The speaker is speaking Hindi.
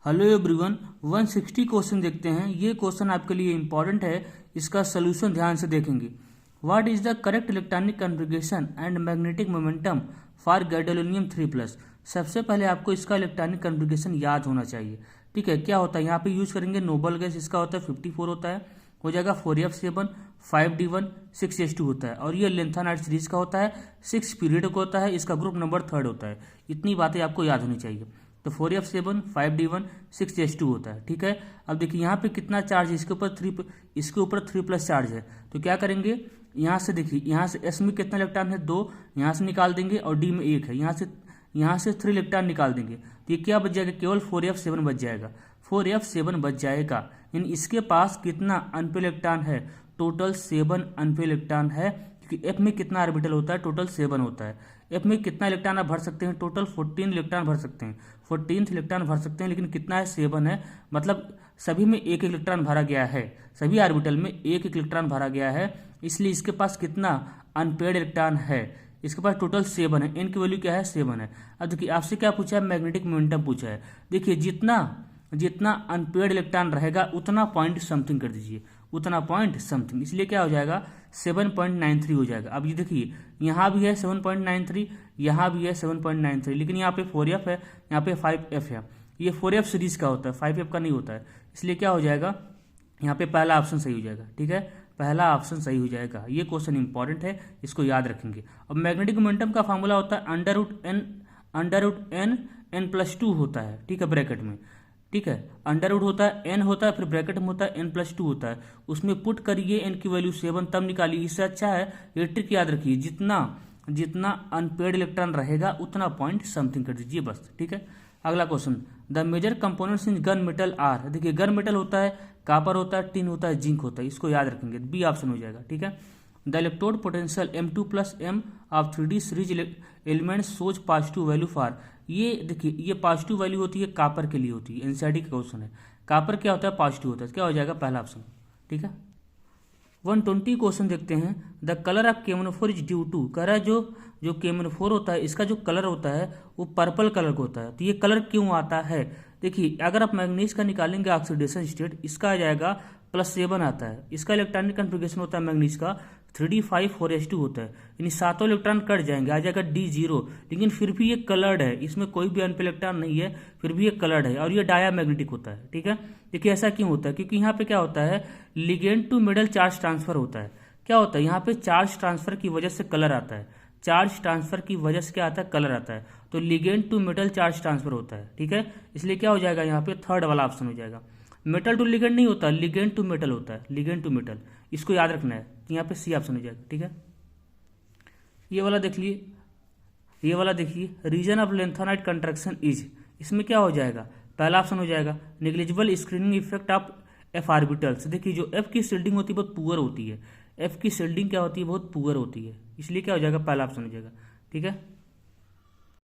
हेलो एवरीवन, 160 क्वेश्चन देखते हैं। ये क्वेश्चन आपके लिए इंपॉर्टेंट है, इसका सोल्यूशन ध्यान से देखेंगे। What is the correct electronic configuration and magnetic momentum for gadolinium 3+। सबसे पहले आपको इसका इलेक्ट्रॉनिक कन्फिग्रेशन याद होना चाहिए। ठीक है, क्या होता है यहाँ पे यूज करेंगे नोबल गैस, इसका होता है 54 होता है, हो जाएगा 4f7 5d1 6s2 होता है, और ये लेंथानाइट सीरीज का होता है, 6 पीरियड का होता है, इसका ग्रुप नंबर 3rd होता है। इतनी बातें आपको याद होनी चाहिए। तो 4f7 5d1 6s2 होता है। ठीक है, अब देखिए यहाँ पे कितना चार्ज है, इसके ऊपर 3+ चार्ज है। तो क्या करेंगे, यहाँ से देखिए, यहाँ से s में कितना इलेक्ट्रॉन है 2, यहाँ से निकाल देंगे, और d में 1 है, यहाँ से 3 इलेक्ट्रॉन निकाल देंगे। तो ये क्या बच जाएगा, केवल 4f7 बच जाएगा। 4f7 बच जाएगा, यानी इसके पास कितना अनपेड इलेक्ट्रॉन है, टोटल 7 अनपेड इलेक्ट्रॉन है। क्योंकि f में कितना ऑर्बिटल होता है, टोटल 7 होता है। f में कितना इलेक्ट्रॉन आप भर सकते हैं, टोटल 14 इलेक्ट्रॉन भर सकते हैं, 14 इलेक्ट्रॉन भर सकते हैं, लेकिन कितना है, 7 है। मतलब सभी में एक इलेक्ट्रॉन भरा गया है, सभी ऑर्बिटल में एक इलेक्ट्रॉन भरा गया है, इसलिए इसके पास कितना अनपेड इलेक्ट्रॉन है, इसके पास टोटल 7 है। n की वैल्यू क्या है, 7 है। अब देखिए आपसे क्या पूछा है, मैग्नेटिक मोमेंटम पूछा है। देखिए जितना अनपेड इलेक्ट्रॉन रहेगा उतना पॉइंट समथिंग कर दीजिए, उतना पॉइंट समथिंग, इसलिए क्या हो जाएगा 7.93 हो जाएगा। अब ये देखिए यहाँ भी है 7.93, यहाँ भी है 7.93, लेकिन यहाँ पे 4f है, यहाँ पे 5f है। ये 4f सीरीज का होता है, 5f का नहीं होता है, इसलिए क्या हो जाएगा, यहाँ पे पहला ऑप्शन सही हो जाएगा। ठीक है, पहला ऑप्शन सही हो जाएगा। ये क्वेश्चन इंपॉर्टेंट है, इसको याद रखेंगे। अब मैग्नेटिक मोमेंटम का फॉर्मूला होता है अंडर रूट n+2 होता है। ठीक है, ब्रैकेट में, ठीक है, अंडर रूट होता है, n होता है, फिर ब्रैकेट में होता है n+2 होता है, उसमें पुट करिए n की वैल्यू 7, तब निकालिए। इससे अच्छा है ये ट्रिक याद रखिए, जितना अनपेड इलेक्ट्रॉन रहेगा उतना पॉइंट समथिंग कर दीजिए बस। ठीक है, अगला question, the major components in gun metal are. देखिए गन मेटल होता है, कापर होता है, टिन होता है, जिंक होता है, इसको याद रखेंगे, बी ऑप्शन हो जाएगा। ठीक है, the electrode potential M2+M of 3D series element shows positive value for. ये देखिए ये पॉजिटिव वैल्यू होती है, कापर के लिए होती है, एनसीईआरटी का क्वेश्चन है। कापर क्या होता है, पॉजिटिव होता है, क्या हो जाएगा पहला ऑप्शन। ठीक है, 120 क्वेश्चन देखते हैं। The colour of chromophore is due to, कह रहा है जो केमोनोफोर होता है इसका जो कलर होता है वो पर्पल कलर का होता है। तो ये कलर क्यों आता है, देखिए अगर आप मैग्नीज का निकालेंगे ऑक्सीडेशन स्टेट, इसका आ जाएगा +7 आता है, इसका इलेक्ट्रॉनिक कन्फिग्रेशन होता है मैग्नीज का 3d5 4s2 होता है, यानी सातों इलेक्ट्रॉन कट जाएंगे, आ जाएगा D0, लेकिन फिर भी ये कलर्ड है, इसमें कोई भी अनपेड इलेक्ट्रॉन नहीं है, फिर भी ये कलर्ड है, और ये डायामैग्नेटिक होता है। ठीक है, देखिए ऐसा क्यों होता है, क्योंकि यहाँ पे क्या होता है, ligand to metal charge transfer होता है। क्या होता है, यहाँ पे चार्ज ट्रांसफर की वजह से कलर आता है, चार्ज ट्रांसफर की वजह से क्या आता है, कलर आता है। तो ligand to metal charge transfer होता है। ठीक है, इसलिए क्या हो जाएगा, यहाँ पे 3rd वाला ऑप्शन हो जाएगा। मेटल टू लिगेंड नहीं होता, लिगेंड टू मेटल होता है, लिगेंड टू मेटल, इसको याद रखना है, यहाँ पे सी ऑप्शन हो जाएगा। ठीक है, ये वाला देख लिए, ये वाला देखिए, reason of lanthanide contraction is, इसमें क्या हो जाएगा, पहला ऑप्शन हो जाएगा negligible screening effect of f orbitals. देखिए जो f की शील्डिंग होती है बहुत पुअर होती है, f की शील्डिंग क्या होती है, बहुत पुअर होती है, इसलिए क्या हो जाएगा, पहला ऑप्शन हो जाएगा। ठीक है,